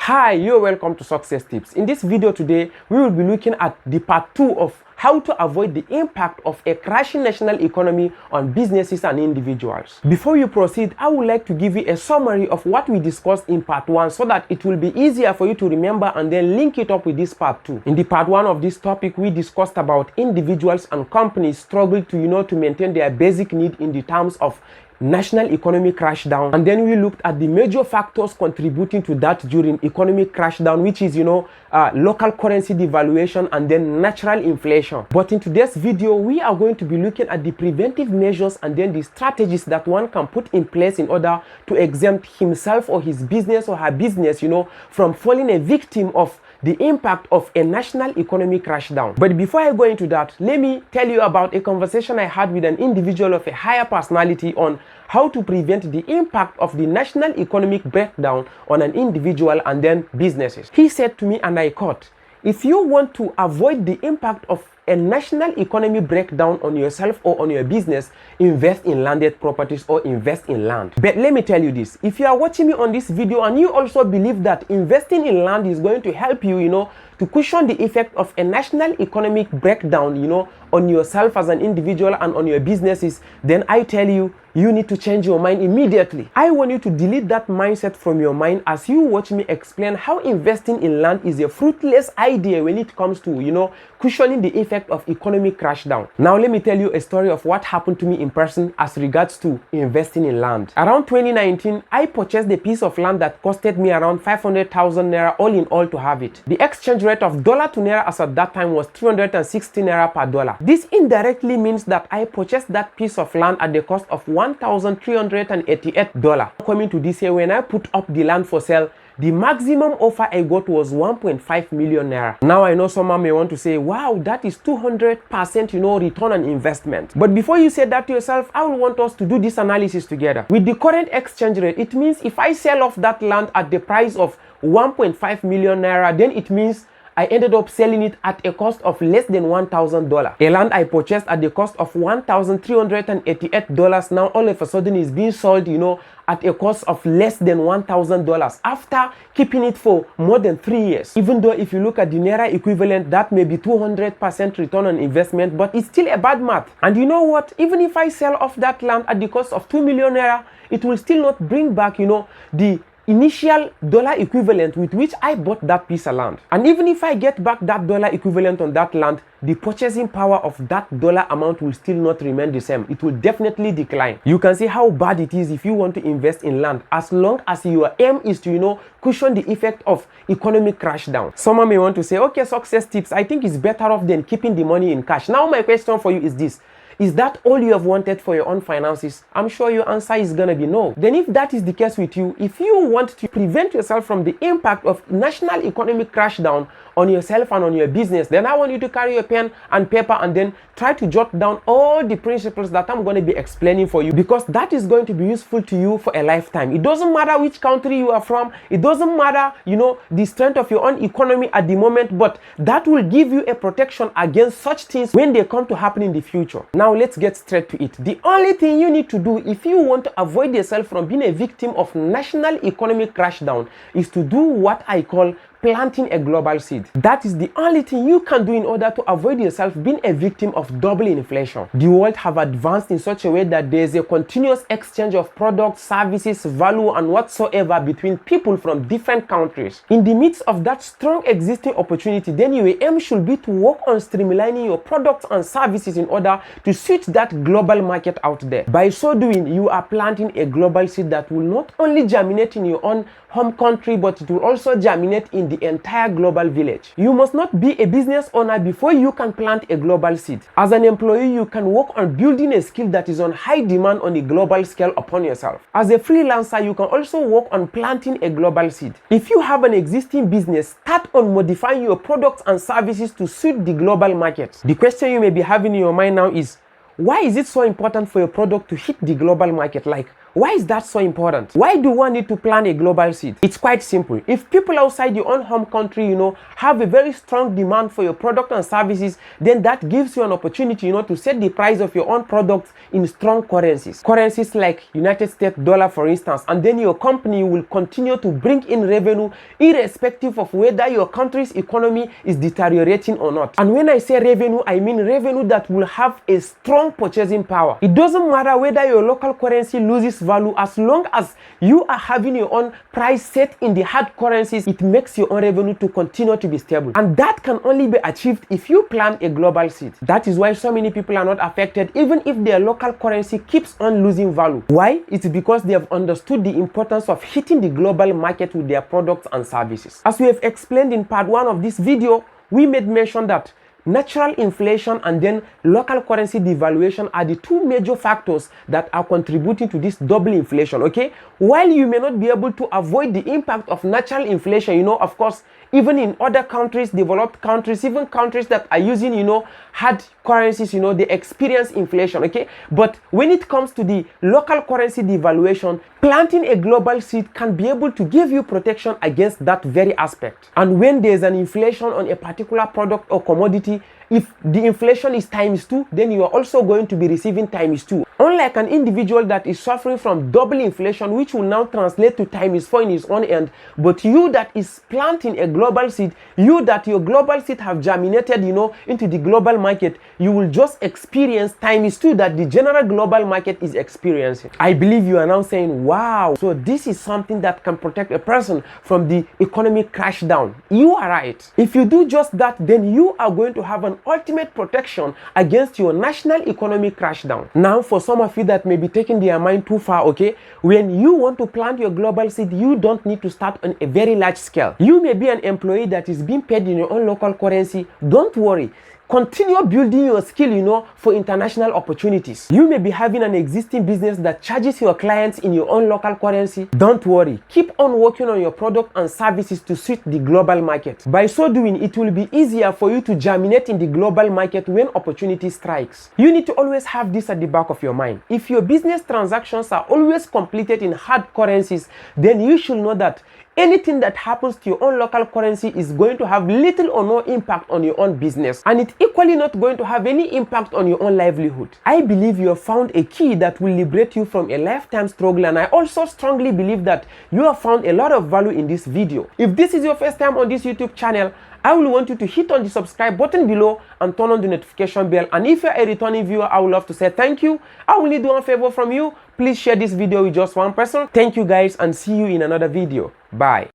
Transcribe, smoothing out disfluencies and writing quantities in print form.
Hi, you're welcome to Success Tips. In this video today, we will be looking at the part 2 of how to avoid the impact of a crashing national economy on businesses and individuals. Before you proceed, I would like to give you a summary of what we discussed in part 1 so that it will be easier for you to remember and then link it up with this part 2. In the part 1 of this topic, we discussed about individuals and companies struggle to maintain their basic need in the terms of national economic crash down, and then we looked at the major factors contributing to that during economic crash down, which is local currency devaluation and then natural inflation. But in today's video, we are going to be looking at the preventive measures and then the strategies that one can put in place in order to exempt himself or his business or her business from falling a victim of the impact of a national economic crash down. But before I go into that, let me tell you about a conversation I had with an individual of a higher personality on how to prevent the impact of the national economic breakdown on an individual and then businesses. He said to me, and I quote, "If you want to avoid the impact of a national economy breakdown on yourself or on your business, invest in landed properties or invest in land." But let me tell you this, if you are watching me on this video and you also believe that investing in land is going to help you, to cushion the effect of a national economic breakdown, on yourself as an individual and on your businesses, then I tell you, you need to change your mind immediately. I want you to delete that mindset from your mind as you watch me explain how investing in land is a fruitless idea when it comes to, cushioning the effect of economic crash down. Now let me tell you a story of what happened to me in person as regards to investing in land. Around 2019, I purchased a piece of land that costed me around 500,000 naira all in all to have it. The exchange rate of dollar to naira as at that time was 360 naira per dollar. This indirectly means that I purchased that piece of land at the cost of $1,388. Coming to this year, when I put up the land for sale, the maximum offer I got was 1.5 million naira. Now I know someone may want to say, wow, that is 200% return on investment. But before you say that to yourself, I will want us to do this analysis together. With the current exchange rate, it means if I sell off that land at the price of 1.5 million naira, then it means I ended up selling it at a cost of less than $1,000. A land I purchased at the cost of $1,388 now all of a sudden is being sold, at a cost of less than $1,000 after keeping it for more than 3 years. Even though if you look at the naira equivalent, that may be 200% return on investment, but it's still a bad math. And you know what? Even if I sell off that land at the cost of 2 million naira, it will still not bring back, the initial dollar equivalent with which I bought that piece of land. And even if I get back that dollar equivalent on that land, the purchasing power of that dollar amount will still not remain the same. It will definitely decline. You can see how bad it is if you want to invest in land, as long as your aim is to cushion the effect of economic crash down. Someone may want to say, okay, Success Tips, I think it's better off than keeping the money in cash. Now my question for you is this: is that all you have wanted for your own finances? I'm sure your answer is gonna be no. Then if that is the case with you, if you want to prevent yourself from the impact of national economic crash down on yourself and on your business, then I want you to carry your pen and paper and then try to jot down all the principles that I'm going to be explaining for you, because that is going to be useful to you for a lifetime. It doesn't matter which country you are from, it doesn't matter the strength of your own economy at the moment, but that will give you a protection against such things when they come to happen in the future. Now let's get straight to it. The only thing you need to do if you want to avoid yourself from being a victim of national economic crash down is to do what I call planting a global seed. That is the only thing you can do in order to avoid yourself being a victim of double inflation. The world have advanced in such a way that there is a continuous exchange of products, services, value and whatsoever between people from different countries. In the midst of that strong existing opportunity, then your aim should be to work on streamlining your products and services in order to suit that global market out there. By so doing, you are planting a global seed that will not only germinate in your own home country, but it will also germinate in the entire global village. You must not be a business owner before you can plant a global seed. As an employee, you can work on building a skill that is on high demand on a global scale upon yourself. As a freelancer, you can also work on planting a global seed. If you have an existing business, start on modifying your products and services to suit the global market. The question you may be having in your mind now is, why is it so important for your product to hit the global market? Like, Why is that so important? Why do one need to plan a global seed? It's quite simple. If people outside your own home country, have a very strong demand for your product and services, then that gives you an opportunity, to set the price of your own products in strong currencies. Currencies like United States dollar, for instance, and then your company will continue to bring in revenue irrespective of whether your country's economy is deteriorating or not. And when I say revenue, I mean revenue that will have a strong purchasing power. It doesn't matter whether your local currency loses value, as long as you are having your own price set in the hard currencies, it makes your own revenue to continue to be stable. And that can only be achieved if you plan a global seed. That is why so many people are not affected even if their local currency keeps on losing value. Why? It's because they have understood the importance of hitting the global market with their products and services. As we have explained in part 1 of this video, we made mention that natural inflation and then local currency devaluation are the two major factors that are contributing to this double inflation, okay? While you may not be able to avoid the impact of natural inflation, of course, even in other countries, developed countries, even countries that are using, hard currencies, they experience inflation, okay? But when it comes to the local currency devaluation, planting a global seed can be able to give you protection against that very aspect. And when there's an inflation on a particular product or commodity, if the inflation is ×2, then you are also going to be receiving ×2. Unlike an individual that is suffering from double inflation, which will now translate to ×4 in his own end, but you that is planting a global seed, you that your global seed have germinated, into the global market, you will just experience ×2 that the general global market is experiencing. I believe you are now saying, wow, so this is something that can protect a person from the economic crash down. You are right. If you do just that, then you are going to have an ultimate protection against your national economic crash down. Now, for some of you that may be taking their mind too far, okay, when you want to plant your global seed, you don't need to start on a very large scale. You may be an employee that is being paid in your own local currency. Don't worry. Continue building your skill, for international opportunities. You may be having an existing business that charges your clients in your own local currency. Don't worry. Keep on working on your product and services to suit the global market. By so doing, it will be easier for you to germinate in the global market when opportunity strikes. You need to always have this at the back of your mind. If your business transactions are always completed in hard currencies, then you should know that anything that happens to your own local currency is going to have little or no impact on your own business, and it's equally not going to have any impact on your own livelihood. I believe you have found a key that will liberate you from a lifetime struggle, and I also strongly believe that you have found a lot of value in this video. If this is your first time on this YouTube channel, I will want you to hit on the subscribe button below and turn on the notification bell. And if you're a returning viewer, I would love to say thank you. I will need one favor from you. Please share this video with just one person. Thank you guys, and see you in another video. Bye.